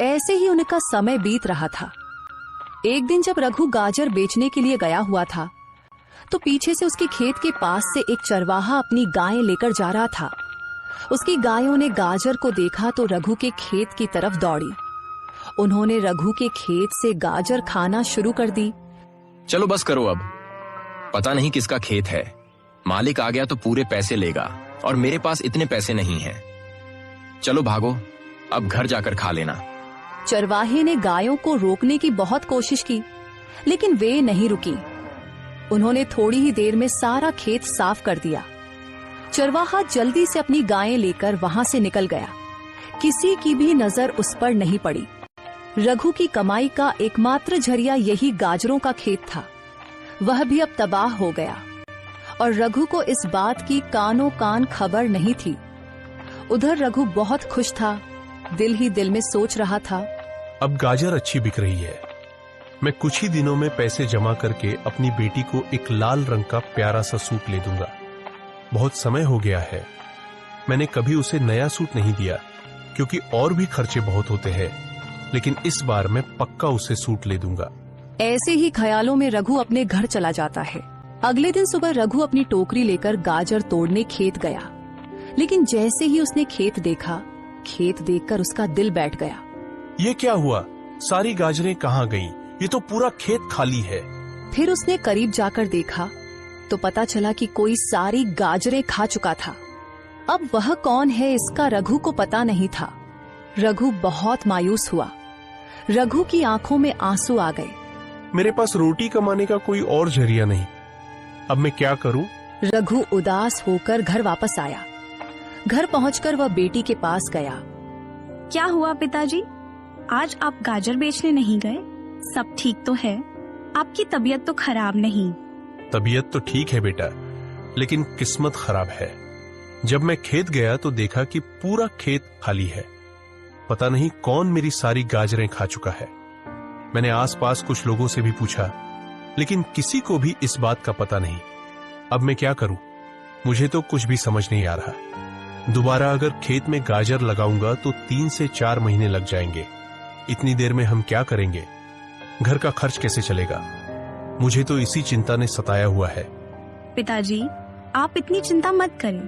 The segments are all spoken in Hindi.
ऐसे ही उनका समय बीत रहा था। एक दिन जब रघु गाजर बेचने के लिए गया हुआ था तो पीछे से उसके खेत के पास से एक चरवाहा अपनी गायें लेकर जा रहा था। उसकी गायों ने गाजर को देखा तो रघु के खेत की तरफ दौड़ी। उन्होंने रघु के खेत से गाजर खाना शुरू कर दी। चलो बस करो अब, पता नहीं किसका खेत है, मालिक आ गया तो पूरे पैसे लेगा और मेरे पास इतने पैसे नहीं हैं। चलो भागो, अब घर जाकर खा लेना। चरवाहे ने गायों को रोकने की बहुत कोशिश की, लेकिन वे नहीं रुकी। उन्होंने थोड़ी ही देर में सारा खेत साफ कर दिया। चरवाहा जल्दी से अपनी गायें लेकर वहां से निकल गया। किसी की भी नजर उस पर नहीं पड़ी। रघु की कमाई का एकमात्र जरिया यही गाजरों का खेत था। वह भी अब तबाह हो गया और रघु को इस बात की कानों कान खबर नहीं थी। उधर रघु बहुत खुश था, दिल ही दिल में सोच रहा था, अब गाजर अच्छी बिक रही है। मैं कुछ ही दिनों में पैसे जमा करके अपनी बेटी को एक लाल रंग का प्यारा सा सूट ले दूंगा। बहुत समय हो गया है, मैंने कभी उसे नया सूट नहीं दिया क्योंकि और भी खर्चे बहुत होते हैं, लेकिन इस बार मैं पक्का उसे सूट ले दूंगा। ऐसे ही ख्यालों में रघु अपने घर चला जाता है। अगले दिन सुबह रघु अपनी टोकरी लेकर गाजर तोड़ने खेत गया, लेकिन जैसे ही उसने खेत देखा, खेत देखकर उसका दिल बैठ गया। ये क्या हुआ? सारी गाजरें कहाँ गईं? ये तो पूरा खेत खाली है। फिर उसने करीब जाकर देखा तो पता चला कि कोई सारी गाजरें खा चुका था। अब वह कौन है इसका रघु को पता नहीं था। रघु बहुत मायूस हुआ। रघु की आंखों में आंसू आ गए। मेरे पास रोटी कमाने का कोई और जरिया नहीं, अब मैं क्या करूं? रघु उदास होकर घर वापस आया। घर पहुंचकर वह बेटी के पास गया। क्या हुआ पिताजी, आज आप गाजर बेचने नहीं गए? सब ठीक तो है? आपकी तबीयत तो खराब नहीं? तबीयत तो ठीक है बेटा, लेकिन किस्मत खराब है। जब मैं खेत गया तो देखा कि पूरा खेत खाली है। पता नहीं कौन मेरी सारी गाजरें खा चुका है। मैंने आसपास कुछ लोगों से भी पूछा, लेकिन किसी को भी इस बात का पता नहीं। अब मैं क्या करूं? मुझे तो कुछ भी समझ नहीं आ रहा। दोबारा अगर खेत में गाजर लगाऊंगा तो 3 से 4 महीने लग जाएंगे। इतनी देर में हम क्या करेंगे? घर का खर्च कैसे चलेगा? मुझे तो इसी चिंता ने सताया हुआ है। पिताजी, आप इतनी चिंता मत करें।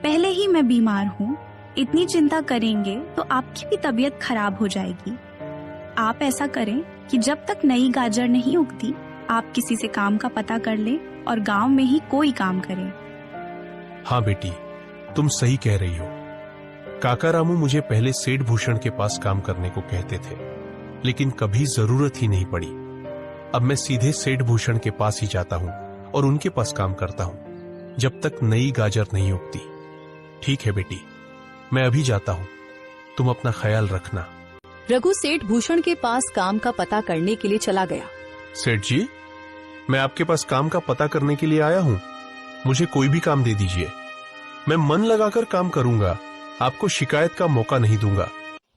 पहले ही मैं बीमार हूँ, इतनी चिंता करेंगे तो आपकी भी तबीयत खराब हो जाएगी। आप ऐसा करें कि जब तक नई गाजर नहीं उगती, आप किसी से काम का पता कर लें और गांव में ही कोई काम करें। हाँ बेटी, तुम सही कह रही हो। काका रामू मुझे पहले सेठ भूषण के पास काम करने को कहते थे, लेकिन कभी जरूरत ही नहीं पड़ी। अब मैं सीधे सेठ भूषण के पास ही जाता हूँ और उनके पास काम करता हूँ जब तक नई गाजर नहीं उगती। ठीक है बेटी, मैं अभी जाता हूँ, तुम अपना ख्याल रखना। रघु सेठ भूषण के पास काम का पता करने के लिए चला गया। सेठ जी, मैं आपके पास काम का पता करने के लिए आया हूँ। मुझे कोई भी काम दे दीजिए, मैं मन लगाकर काम करूंगा, आपको शिकायत का मौका नहीं दूंगा।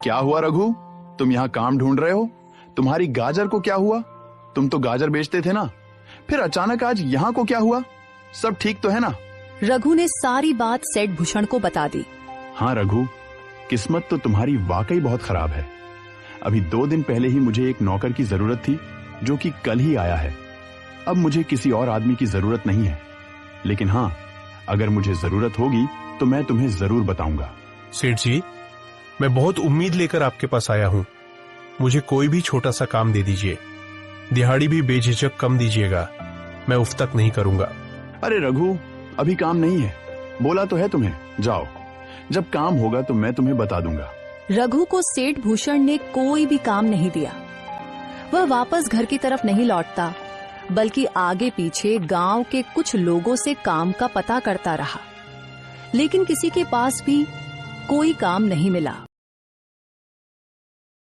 क्या हुआ रघु, तुम यहाँ काम ढूंढ रहे हो? तुम्हारी गाजर को क्या हुआ? तुम तो गाजर बेचते थे ना, फिर अचानक आज यहाँ को क्या हुआ? सब ठीक तो है ना? रघु ने सारी बात सेठ भूषण को बता दी। हाँ रघु, किस्मत तो तुम्हारी वाकई बहुत खराब है। अभी 2 दिन पहले ही मुझे एक नौकर की जरूरत थी, जो कि कल ही आया है। अब मुझे किसी और आदमी की जरूरत नहीं है, लेकिन हाँ, अगर मुझे जरूरत होगी तो मैं तुम्हें जरूर बताऊंगा। सेठ जी, मैं बहुत उम्मीद लेकर आपके पास आया हूँ। मुझे कोई भी छोटा सा काम दे दीजिए, दिहाड़ी भी बेझिझक कम दीजिएगा, मैं उफ तक नहीं करूंगा। अरे रघु, अभी काम नहीं है, बोला तो है तुम्हें, जाओ, जब काम होगा तो मैं तुम्हें बता दूंगा। रघु को सेठ भूषण ने कोई भी काम नहीं दिया। वह वापस घर की तरफ नहीं लौटता, बल्कि आगे पीछे गांव के कुछ लोगों से काम का पता करता रहा, लेकिन किसी के पास भी कोई काम नहीं मिला।